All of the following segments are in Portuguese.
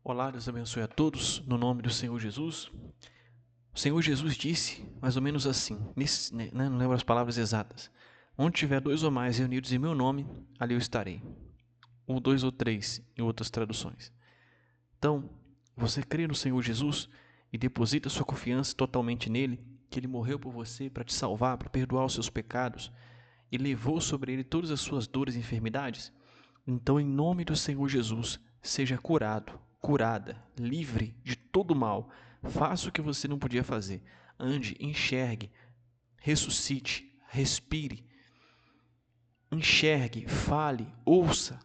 Olá, Deus abençoe a todos, no nome do Senhor Jesus. O Senhor Jesus disse, mais ou menos assim, não lembro as palavras exatas: onde tiver 2 ou mais reunidos em meu nome, ali eu estarei. Ou 2 ou 3, em outras traduções. Então, você crê no Senhor Jesus e deposita sua confiança totalmente nele, que ele morreu por você para te salvar, para perdoar os seus pecados e levou sobre ele todas as suas dores e enfermidades? Então, em nome do Senhor Jesus, seja curado, curada, livre de todo mal. Faça o que você não podia fazer. Ande, enxergue, ressuscite, respire. Enxergue, fale, ouça.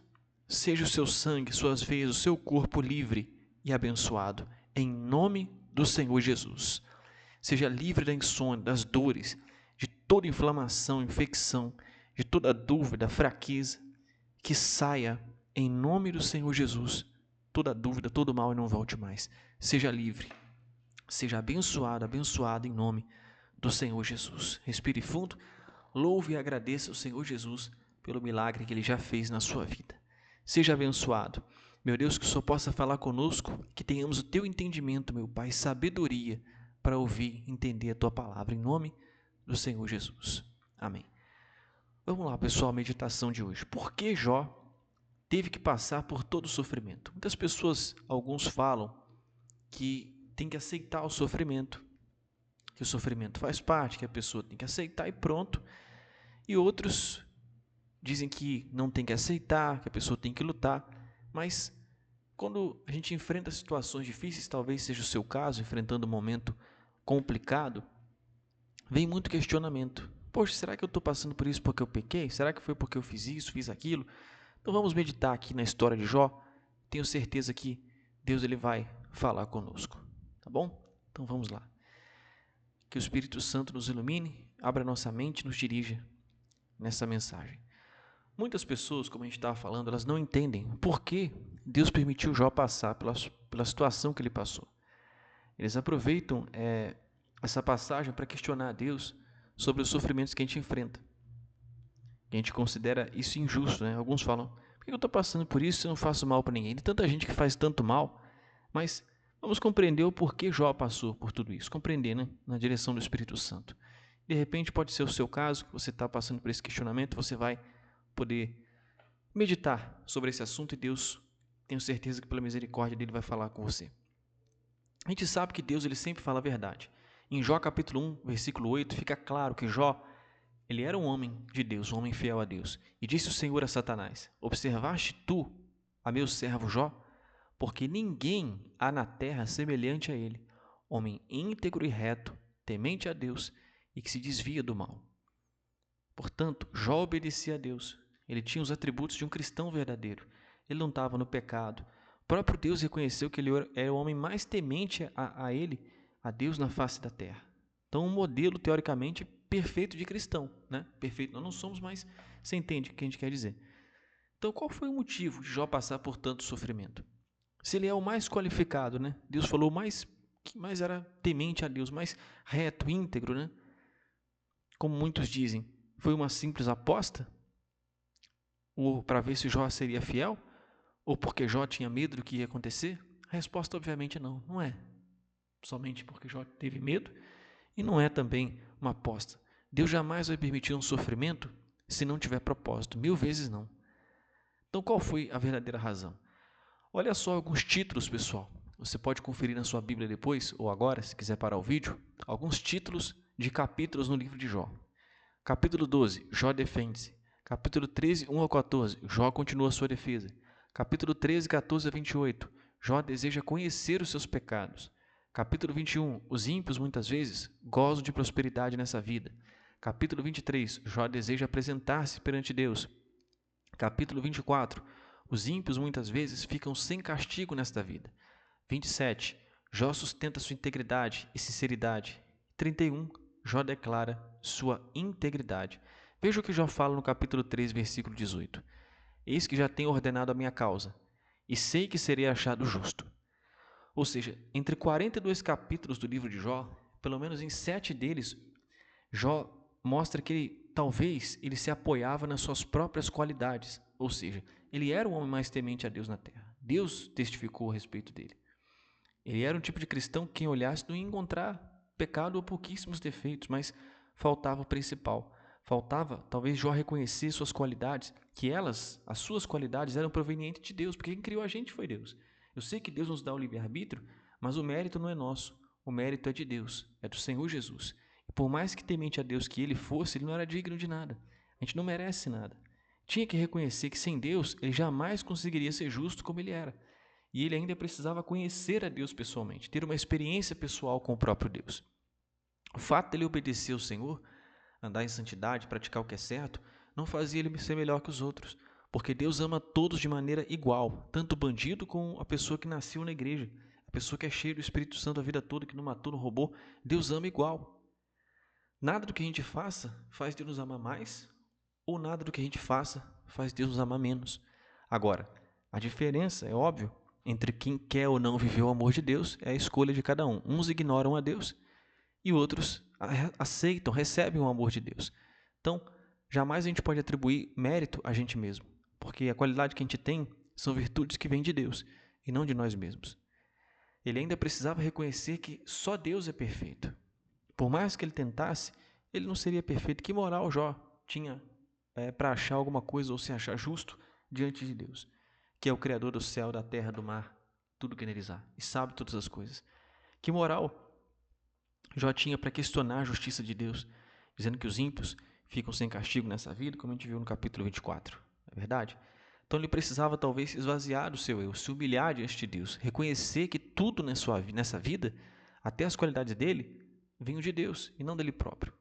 Seja o seu sangue, suas veias, o seu corpo livre e abençoado. Em nome do Senhor Jesus. Seja livre da insônia, das dores, de toda inflamação, infecção, de toda dúvida, fraqueza. Que saia, em nome do Senhor Jesus, toda dúvida, todo mal e não volte mais. Seja livre, seja abençoado, abençoado em nome do Senhor Jesus. Respire fundo, louve e agradeça ao Senhor Jesus pelo milagre que Ele já fez na sua vida. Seja abençoado. Meu Deus, que o Senhor possa falar conosco, que tenhamos o Teu entendimento, meu Pai, sabedoria para ouvir e entender a Tua palavra, em nome do Senhor Jesus. Amém. Vamos lá, pessoal, a meditação de hoje. Por que Jó teve que passar por todo o sofrimento? Muitas pessoas, alguns falam que tem que aceitar o sofrimento, que o sofrimento faz parte, que a pessoa tem que aceitar e pronto. E outros dizem que não tem que aceitar, que a pessoa tem que lutar. Mas quando a gente enfrenta situações difíceis, talvez seja o seu caso, enfrentando um momento complicado, vem muito questionamento. Poxa, será que eu estou passando por isso porque eu pequei? Será que foi porque eu fiz isso, fiz aquilo? Então vamos meditar aqui na história de Jó. Tenho certeza que Deus ele vai falar conosco, tá bom? Então vamos lá. Que o Espírito Santo nos ilumine, abra nossa mente e nos dirija nessa mensagem. Muitas pessoas, como a gente estava falando, elas não entendem por que Deus permitiu Jó passar pela situação que ele passou. Eles aproveitam essa passagem para questionar a Deus sobre os sofrimentos que a gente enfrenta. A gente considera isso injusto, né? Alguns falam: por que eu estou passando por isso se eu não faço mal para ninguém? Tem tanta gente que faz tanto mal. Mas vamos compreender o porquê Jó passou por tudo isso. Compreender, né? Na direção do Espírito Santo. De repente pode ser o seu caso, que você está passando por esse questionamento, você vai poder meditar sobre esse assunto e Deus, tenho certeza que pela misericórdia dele vai falar com você. A gente sabe que Deus ele sempre fala a verdade. Em Jó capítulo 1, versículo 8, fica claro que Jó ele era um homem de Deus, um homem fiel a Deus. E disse o Senhor a Satanás: observaste tu a meu servo Jó? Porque ninguém há na terra semelhante a ele, homem íntegro e reto, temente a Deus e que se desvia do mal. Portanto, Jó obedecia a Deus. Ele tinha os atributos de um cristão verdadeiro. Ele não estava no pecado. O próprio Deus reconheceu que ele era o homem mais temente a ele, a Deus na face da terra. Então, um modelo, teoricamente, perfeito de cristão. Né? Perfeito, nós não somos, mas você entende o que a gente quer dizer. Então, qual foi o motivo de Jó passar por tanto sofrimento? Se ele é o mais qualificado, né? Deus falou que mais era temente a Deus, mais reto, íntegro, né? Como muitos dizem, foi uma simples aposta? Ou para ver se Jó seria fiel? Ou porque Jó tinha medo do que ia acontecer? A resposta, obviamente, não. Não é somente porque Jó teve medo e não é também uma aposta. Deus jamais vai permitir um sofrimento se não tiver propósito. 1000 vezes não. Então, qual foi a verdadeira razão? Olha só alguns títulos, pessoal. Você pode conferir na sua Bíblia depois, ou agora, se quiser parar o vídeo, alguns títulos de capítulos no livro de Jó. Capítulo 12, Jó defende-se. Capítulo 13, 1 ao 14, Jó continua a sua defesa. Capítulo 13, 14 a 28, Jó deseja conhecer os seus pecados. Capítulo 21, os ímpios muitas vezes gozam de prosperidade nessa vida. Capítulo 23, Jó deseja apresentar-se perante Deus. Capítulo 24, os ímpios muitas vezes ficam sem castigo nesta vida. 27, Jó sustenta sua integridade e sinceridade. 31, Jó declara sua integridade. Veja o que Jó fala no capítulo 3, versículo 18. Eis que já tenho ordenado a minha causa, e sei que serei achado justo. Ou seja, entre 42 capítulos do livro de Jó, pelo menos em 7 deles, Jó mostra que talvez ele se apoiava nas suas próprias qualidades. Ou seja, ele era o homem mais temente a Deus na terra. Deus testificou a respeito dele. Ele era um tipo de cristão que quem olhasse não ia encontrar pecado ou pouquíssimos defeitos, mas faltava o principal. Faltava, talvez, Jó reconhecer suas qualidades, que as suas qualidades eram provenientes de Deus, porque quem criou a gente foi Deus. Eu sei que Deus nos dá o livre-arbítrio, mas o mérito não é nosso, o mérito é de Deus, é do Senhor Jesus. E por mais que temente a Deus que ele fosse, ele não era digno de nada. A gente não merece nada. Tinha que reconhecer que sem Deus ele jamais conseguiria ser justo como ele era. E ele ainda precisava conhecer a Deus pessoalmente, ter uma experiência pessoal com o próprio Deus. O fato dele obedecer ao Senhor, andar em santidade, praticar o que é certo, não fazia ele ser melhor que os outros, porque Deus ama todos de maneira igual, tanto o bandido como a pessoa que nasceu na igreja, a pessoa que é cheia do Espírito Santo a vida toda, que não matou, não roubou, Deus ama igual. Nada do que a gente faça faz Deus nos amar mais, ou nada do que a gente faça faz Deus nos amar menos. Agora, a diferença, é óbvio, entre quem quer ou não viver o amor de Deus é a escolha de cada um. Uns ignoram a Deus e outros aceitam, recebem o amor de Deus. Então, jamais a gente pode atribuir mérito a gente mesmo, porque a qualidade que a gente tem são virtudes que vêm de Deus e não de nós mesmos. Ele ainda precisava reconhecer que só Deus é perfeito. Por mais que ele tentasse, ele não seria perfeito. Que moral Jó tinha para achar alguma coisa ou se achar justo diante de Deus, que é o Criador do céu, da terra, do mar, tudo que neles há, e sabe todas as coisas? Que moral Jó tinha para questionar a justiça de Deus, dizendo que os ímpios ficam sem castigo nessa vida, como a gente viu no capítulo 24, não é verdade? Então ele precisava talvez esvaziar do seu eu, se humilhar diante de Deus, reconhecer que tudo nessa vida, até as qualidades dele, vinham de Deus e não dele próprio.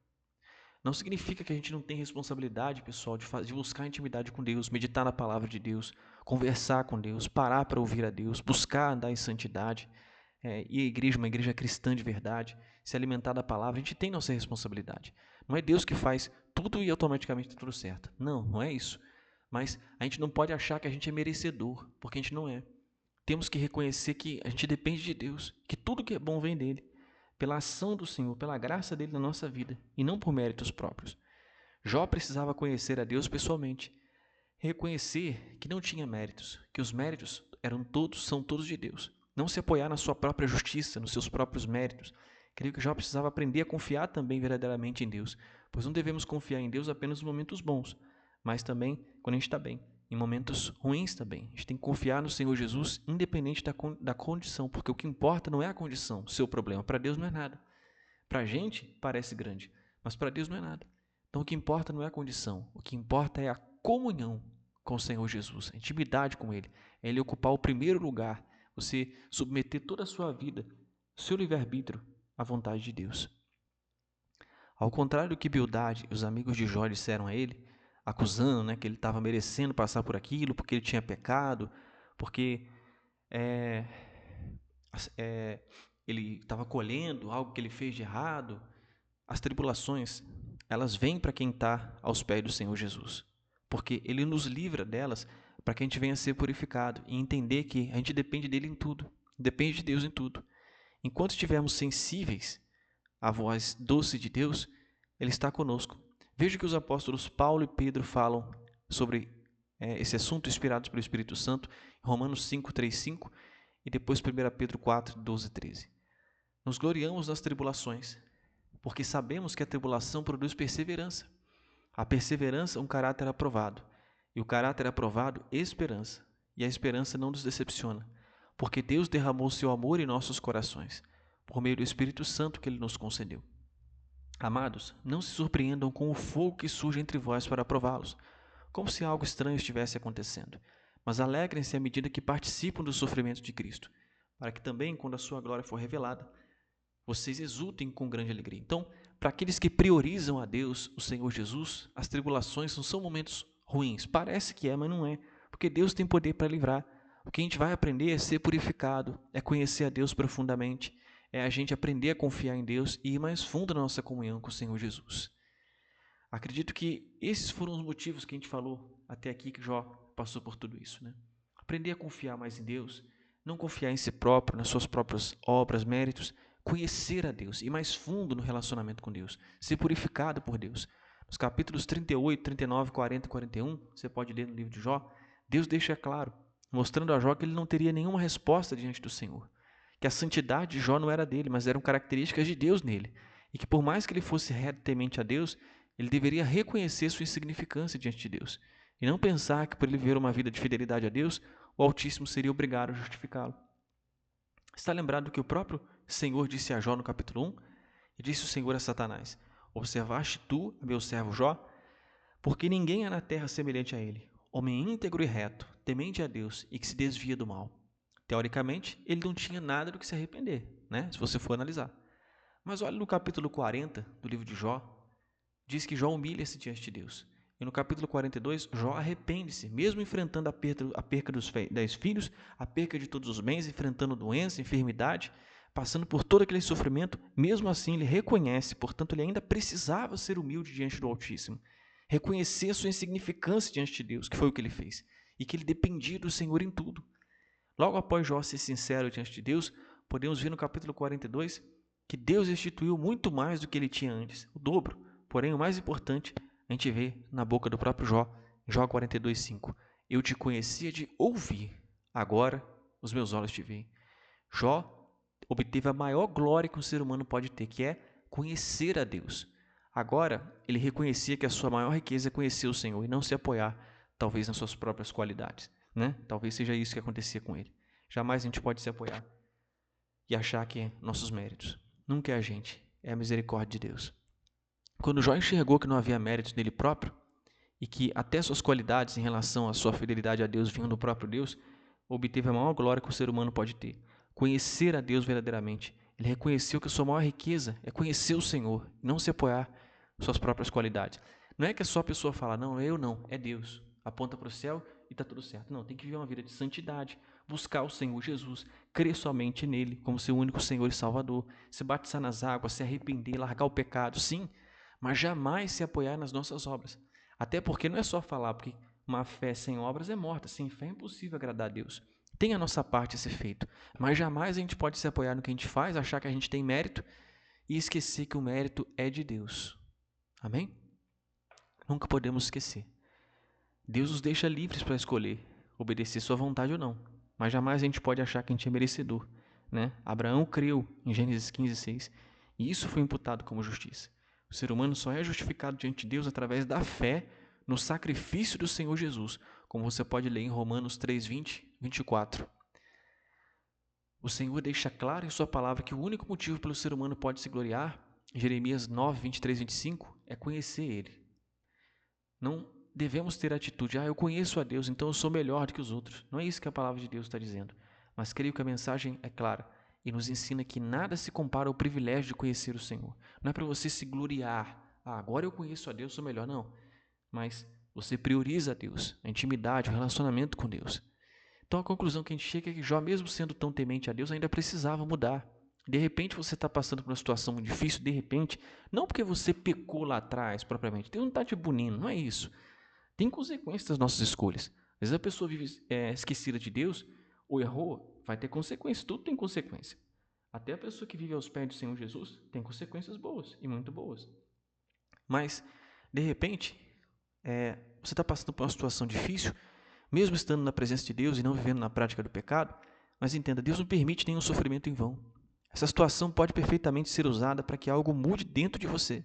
Não significa que a gente não tem responsabilidade, pessoal, de buscar intimidade com Deus, meditar na palavra de Deus, conversar com Deus, parar para ouvir a Deus, buscar andar em santidade, ir à igreja, uma igreja cristã de verdade, se alimentar da palavra. A gente tem nossa responsabilidade. Não é Deus que faz tudo e automaticamente está tudo certo. Não, não é isso. Mas a gente não pode achar que a gente é merecedor, porque a gente não é. Temos que reconhecer que a gente depende de Deus, que tudo que é bom vem dele, pela ação do Senhor, pela graça dele na nossa vida, e não por méritos próprios. Jó precisava conhecer a Deus pessoalmente, reconhecer que não tinha méritos, que os méritos são todos de Deus. Não se apoiar na sua própria justiça, nos seus próprios méritos. Creio que Jó precisava aprender a confiar também verdadeiramente em Deus, pois não devemos confiar em Deus apenas nos momentos bons, mas também quando a gente está bem, em momentos ruins também. A gente tem que confiar no Senhor Jesus, independente da condição, porque o que importa não é a condição, o seu problema. Para Deus não é nada. Para a gente parece grande, mas para Deus não é nada. Então o que importa não é a condição, o que importa é a comunhão com o Senhor Jesus, a intimidade com Ele, é Ele ocupar o primeiro lugar, você submeter toda a sua vida, seu livre-arbítrio, à vontade de Deus. Ao contrário do que Bildade e os amigos de Jó disseram a ele, acusando que ele estava merecendo passar por aquilo, porque ele tinha pecado, porque ele estava colhendo algo que ele fez de errado. As tribulações, elas vêm para quem está aos pés do Senhor Jesus, porque Ele nos livra delas para que a gente venha a ser purificado e entender que a gente depende dele em tudo, depende de Deus em tudo. Enquanto estivermos sensíveis à voz doce de Deus, Ele está conosco. Veja que os apóstolos Paulo e Pedro falam sobre esse assunto inspirados pelo Espírito Santo, em Romanos 5, 3, 5 e depois 1 Pedro 4, 12, 13. Nos gloriamos nas tribulações, porque sabemos que a tribulação produz perseverança. A perseverança, um caráter aprovado. E o caráter aprovado, esperança. E a esperança não nos decepciona, porque Deus derramou seu amor em nossos corações, por meio do Espírito Santo que Ele nos concedeu. Amados, não se surpreendam com o fogo que surge entre vós para prová-los, como se algo estranho estivesse acontecendo. Mas alegrem-se à medida que participam dos sofrimentos de Cristo, para que também, quando a sua glória for revelada, vocês exultem com grande alegria. Então, para aqueles que priorizam a Deus, o Senhor Jesus, as tribulações não são momentos ruins. Parece que é, mas não é, porque Deus tem poder para livrar. O que a gente vai aprender é ser purificado, é conhecer a Deus profundamente, é a gente aprender a confiar em Deus e ir mais fundo na nossa comunhão com o Senhor Jesus. Acredito que esses foram os motivos que a gente falou até aqui, que Jó passou por tudo isso, né? Aprender a confiar mais em Deus, não confiar em si próprio, nas suas próprias obras, méritos, conhecer a Deus, ir mais fundo no relacionamento com Deus, ser purificado por Deus. Nos capítulos 38, 39, 40 e 41, você pode ler no livro de Jó, Deus deixa claro mostrando a Jó que ele não teria nenhuma resposta diante do Senhor, que a santidade de Jó não era dele, mas eram características de Deus nele, e que por mais que ele fosse reto e temente a Deus, ele deveria reconhecer sua insignificância diante de Deus, e não pensar que por ele viver uma vida de fidelidade a Deus, o Altíssimo seria obrigado a justificá-lo. Está lembrado do que o próprio Senhor disse a Jó no capítulo 1? E disse o Senhor a Satanás: observaste tu, meu servo Jó? Porque ninguém há na terra semelhante a ele, homem íntegro e reto, temente a Deus e que se desvia do mal. Teoricamente, ele não tinha nada do que se arrepender, né? Se você for analisar. Mas olha no capítulo 40 do livro de Jó, diz que Jó humilha-se diante de Deus. E no capítulo 42, Jó arrepende-se, mesmo enfrentando a perca dos 10 filhos, a perca de todos os bens, enfrentando doença, enfermidade, passando por todo aquele sofrimento, mesmo assim ele reconhece, portanto ele ainda precisava ser humilde diante do Altíssimo, reconhecer a sua insignificância diante de Deus, que foi o que ele fez, e que ele dependia do Senhor em tudo. Logo após Jó ser sincero diante de Deus, podemos ver no capítulo 42 que Deus instituiu muito mais do que ele tinha antes, o dobro. Porém, o mais importante, a gente vê na boca do próprio Jó, Jó 42:5. Eu te conhecia de ouvir, agora os meus olhos te veem. Jó obteve a maior glória que um ser humano pode ter, que é conhecer a Deus. Agora, ele reconhecia que a sua maior riqueza é conhecer o Senhor e não se apoiar, talvez, nas suas próprias qualidades, né? Talvez seja isso que acontecia com ele. Jamais a gente pode se apoiar e achar que é nossos méritos. Nunca é a gente, é a misericórdia de Deus. Quando Jó enxergou que não havia méritos nele próprio e que até suas qualidades em relação à sua fidelidade a Deus vinham do próprio Deus, obteve a maior glória que o ser humano pode ter. Conhecer a Deus verdadeiramente. Ele reconheceu que a sua maior riqueza é conhecer o Senhor, não se apoiar em suas próprias qualidades. Não é que só a pessoa fala, não, eu não, é Deus. Aponta para o céu e está tudo certo. Não, tem que viver uma vida de santidade, buscar o Senhor Jesus, crer somente nele como seu único Senhor e Salvador, se batizar nas águas, se arrepender, largar o pecado, sim, mas jamais se apoiar nas nossas obras. Até porque não é só falar, porque uma fé sem obras é morta, sem fé é impossível agradar a Deus. Tem a nossa parte a ser feito, mas jamais a gente pode se apoiar no que a gente faz, achar que a gente tem mérito e esquecer que o mérito é de Deus. Amém? Nunca podemos esquecer. Deus nos deixa livres para escolher obedecer sua vontade ou não, mas jamais a gente pode achar que a gente é merecedor, né? Abraão creu em Gênesis 15:6 e isso foi imputado como justiça. O ser humano só é justificado diante de Deus através da fé no sacrifício do Senhor Jesus, como você pode ler em Romanos 3:20, 24. O Senhor deixa claro em sua palavra que o único motivo pelo ser humano pode se gloriar, em Jeremias 9, 23, 25, é conhecer Ele. Não devemos ter a atitude, eu conheço a Deus, então eu sou melhor do que os outros. Não é isso que a palavra de Deus está dizendo. Mas creio que a mensagem é clara e nos ensina que nada se compara ao privilégio de conhecer o Senhor. Não é para você se gloriar, agora eu conheço a Deus, sou melhor, não. Mas você prioriza a Deus, a intimidade, o relacionamento com Deus. Então a conclusão que a gente chega é que Jó, mesmo sendo tão temente a Deus, ainda precisava mudar. De repente você está passando por uma situação muito difícil, de repente, não porque você pecou lá atrás propriamente, Deus não está te punindo, não é isso. Tem consequências das nossas escolhas. Às vezes a pessoa vive esquecida de Deus, ou errou, vai ter consequências, tudo tem consequência. Até a pessoa que vive aos pés do Senhor Jesus tem consequências boas, e muito boas. Mas, de repente, você está passando por uma situação difícil, mesmo estando na presença de Deus e não vivendo na prática do pecado, mas entenda, Deus não permite nenhum sofrimento em vão. Essa situação pode perfeitamente ser usada para que algo mude dentro de você.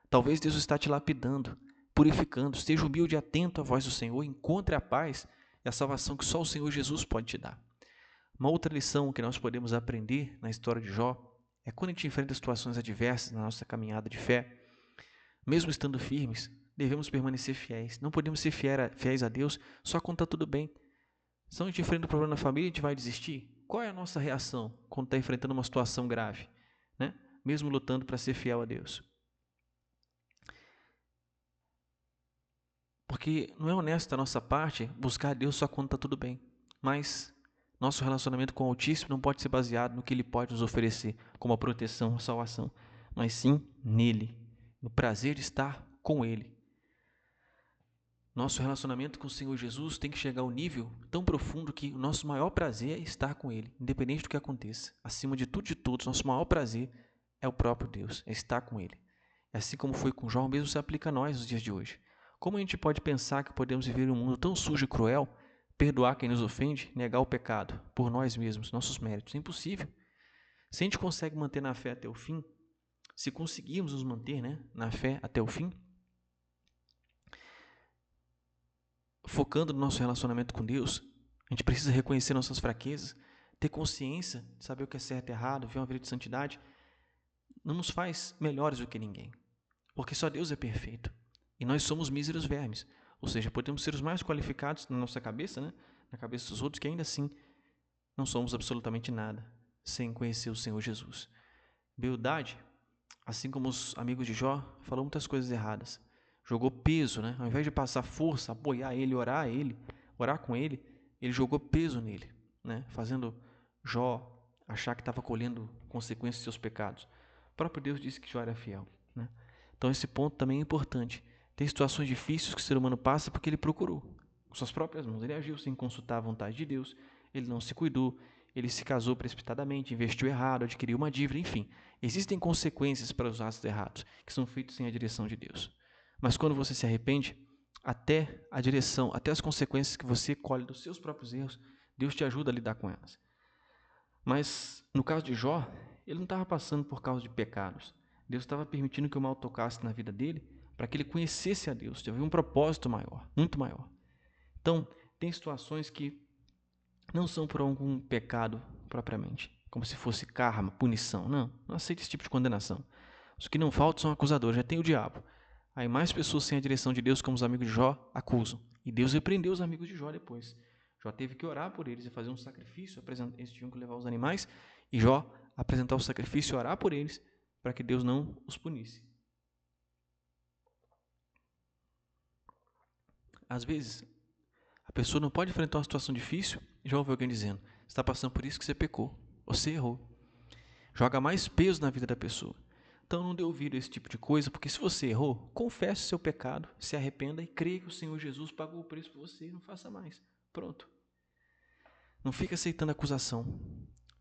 Talvez Deus está te lapidando, purificando. Esteja humilde e atento à voz do Senhor, encontre a paz e a salvação que só o Senhor Jesus pode te dar. Uma outra lição que nós podemos aprender na história de Jó é quando a gente enfrenta situações adversas na nossa caminhada de fé, mesmo estando firmes, devemos permanecer fiéis. Não podemos ser fiéis a Deus só quando está tudo bem. Se a gente enfrenta um problema na família, a gente vai desistir? Qual é a nossa reação quando está enfrentando uma situação grave, né? Mesmo lutando para ser fiel a Deus? Porque não é honesto da nossa parte buscar a Deus só quando está tudo bem. Mas nosso relacionamento com o Altíssimo não pode ser baseado no que Ele pode nos oferecer como a proteção, a salvação, mas sim nele, no prazer de estar com Ele. Nosso relacionamento com o Senhor Jesus tem que chegar ao nível tão profundo que o nosso maior prazer é estar com Ele, independente do que aconteça. Acima de tudo e de todos, nosso maior prazer é o próprio Deus, é estar com Ele. Assim como foi com Jó, o mesmo se aplica a nós nos dias de hoje. Como a gente pode pensar que podemos viver em um mundo tão sujo e cruel, perdoar quem nos ofende, negar o pecado por nós mesmos, nossos méritos. É impossível. Se a gente consegue manter na fé até o fim, se conseguirmos nos manter, na fé até o fim, focando no nosso relacionamento com Deus, a gente precisa reconhecer nossas fraquezas, ter consciência de saber o que é certo e errado, ver uma vida de santidade, não nos faz melhores do que ninguém, porque só Deus é perfeito e nós somos míseros vermes, ou seja, podemos ser os mais qualificados na nossa cabeça, na cabeça dos outros, que ainda assim não somos absolutamente nada sem conhecer o Senhor Jesus. Bildade, assim como os amigos de Jó, falou muitas coisas erradas, jogou peso, ao invés de passar força, apoiar ele, orar com ele, ele jogou peso nele, fazendo Jó achar que estava colhendo consequências dos seus pecados. O próprio Deus disse que Jó era fiel. Então esse ponto também é importante. Tem situações difíceis que o ser humano passa porque ele procurou, com suas próprias mãos. Ele agiu sem consultar a vontade de Deus, ele não se cuidou, ele se casou precipitadamente, investiu errado, adquiriu uma dívida, enfim. Existem consequências para os atos errados, que são feitos sem a direção de Deus. Mas quando você se arrepende, até a direção, até as consequências que você colhe dos seus próprios erros, Deus te ajuda a lidar com elas. Mas no caso de Jó, ele não estava passando por causa de pecados. Deus estava permitindo que o mal tocasse na vida dele para que ele conhecesse a Deus. Havia um propósito maior, muito maior. Então, tem situações que não são por algum pecado propriamente, como se fosse karma, punição. Não aceita esse tipo de condenação. Os que não faltam são acusadores, já tem o diabo. Aí mais pessoas sem a direção de Deus, como os amigos de Jó, acusam. E Deus repreendeu os amigos de Jó depois. Jó teve que orar por eles e fazer um sacrifício. Eles tinham que levar os animais. E Jó apresentar o sacrifício e orar por eles para que Deus não os punisse. Às vezes, a pessoa não pode enfrentar uma situação difícil e já ouve alguém dizendo: você está passando por isso que você pecou, você errou. Joga mais peso na vida da pessoa. Então não dê ouvido a esse tipo de coisa, porque se você errou, confesse o seu pecado, se arrependa e creia que o Senhor Jesus pagou o preço por você, não faça mais. Pronto. Não fique aceitando acusação.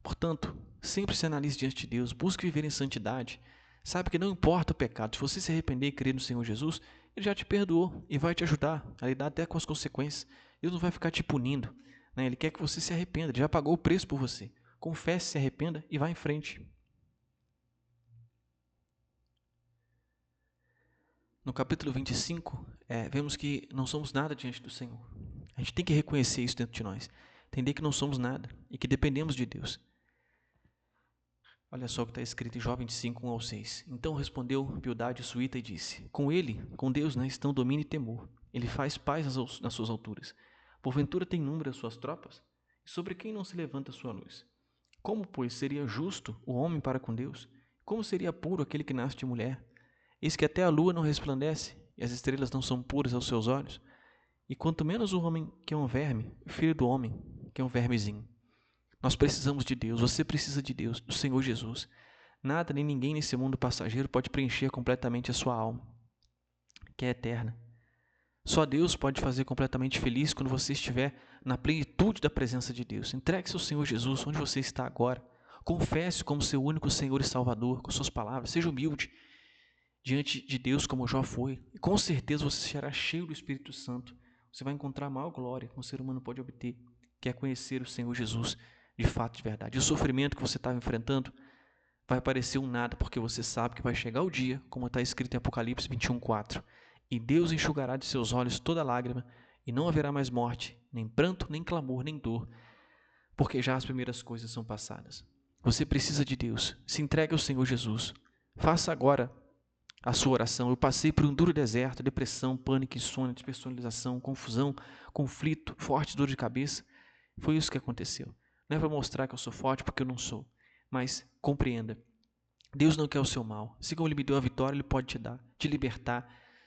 Portanto, sempre se analise diante de Deus, busque viver em santidade. Sabe que não importa o pecado, se você se arrepender e crer no Senhor Jesus, Ele já te perdoou e vai te ajudar a lidar até com as consequências. Deus não vai ficar te punindo. Ele quer que você se arrependa, Ele já pagou o preço por você. Confesse, se arrependa e vá em frente. No capítulo 25, vemos que não somos nada diante do Senhor. A gente tem que reconhecer isso dentro de nós. Entender que não somos nada e que dependemos de Deus. Olha só o que está escrito em Jó 25, 1-6. Então respondeu Bildade o suíta e disse: com ele, com Deus, estão domínio e temor. Ele faz paz nas suas alturas. Porventura tem número as suas tropas? E sobre quem não se levanta a sua luz? Como, pois, seria justo o homem para com Deus? Como seria puro aquele que nasce de mulher? Eis que até a lua não resplandece, e as estrelas não são puras aos seus olhos. E quanto menos o homem que é um verme, o filho do homem que é um vermezinho. Nós precisamos de Deus, você precisa de Deus, do Senhor Jesus. Nada nem ninguém nesse mundo passageiro pode preencher completamente a sua alma, que é eterna. Só Deus pode fazer completamente feliz quando você estiver na plenitude da presença de Deus. Entregue-se ao Senhor Jesus, onde você está agora. Confesse como seu único Senhor e Salvador, com suas palavras. Seja humilde diante de Deus como Jó foi. E com certeza você será cheio do Espírito Santo. Você vai encontrar a maior glória que um ser humano pode obter, que é conhecer o Senhor Jesus de fato, de verdade. E o sofrimento que você estava enfrentando vai parecer um nada, porque você sabe que vai chegar o dia, como está escrito em Apocalipse 21:4. E Deus enxugará de seus olhos toda lágrima, e não haverá mais morte, nem pranto, nem clamor, nem dor, porque já as primeiras coisas são passadas. Você precisa de Deus. Se entregue ao Senhor Jesus. Faça agora a sua oração. Eu passei por um duro deserto, depressão, pânico, insônia, despersonalização, confusão, conflito, forte dor de cabeça. Foi isso que aconteceu. Não é para mostrar que eu sou forte, porque eu não sou. Mas compreenda, Deus não quer o seu mal. Se como Ele me deu a vitória, Ele pode te dar, te libertar.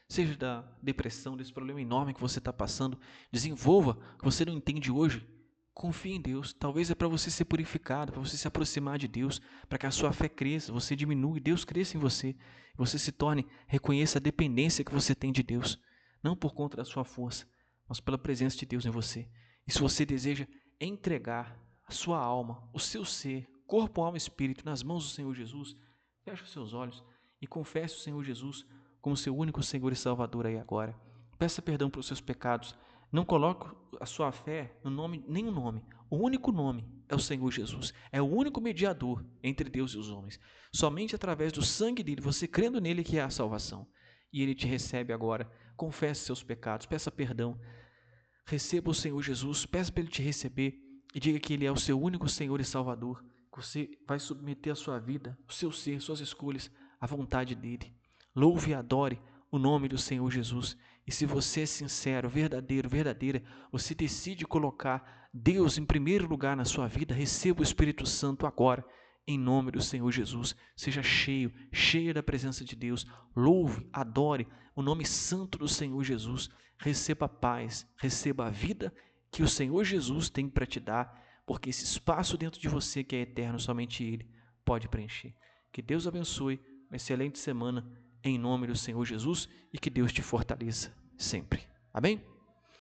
Seja da depressão, desse problema enorme que você está passando, desenvolva o que você não entende hoje. Confie em Deus. Talvez é para você ser purificado, para você se aproximar de Deus, para que a sua fé cresça, você diminua e Deus cresça em você. Você se torne, reconheça a dependência que você tem de Deus. Não por conta da sua força, mas pela presença de Deus em você. E se você deseja entregar a sua alma, o seu ser, corpo, alma e espírito nas mãos do Senhor Jesus, feche os seus olhos e confesse o Senhor Jesus como seu único Senhor e Salvador aí agora. Peça perdão pelos seus pecados. Não coloque a sua fé no nome, nenhum nome. O único nome é o Senhor Jesus. É o único mediador entre Deus e os homens. Somente através do sangue dele, você crendo nele, que é a salvação. E ele te recebe agora. Confesse seus pecados, peça perdão. Receba o Senhor Jesus, peça para ele te receber e diga que ele é o seu único Senhor e Salvador. Que você vai submeter a sua vida, o seu ser, suas escolhas, à vontade dele. Louve e adore o nome do Senhor Jesus. E se você é sincero, verdadeiro, verdadeira, você decide colocar Deus em primeiro lugar na sua vida, receba o Espírito Santo agora, em nome do Senhor Jesus. Seja cheio, cheia da presença de Deus. Louve, adore o nome santo do Senhor Jesus. Receba a paz, receba a vida que o Senhor Jesus tem para te dar, porque esse espaço dentro de você que é eterno, somente Ele pode preencher. Que Deus abençoe, uma excelente semana, em nome do Senhor Jesus, e que Deus te fortaleça sempre. Amém?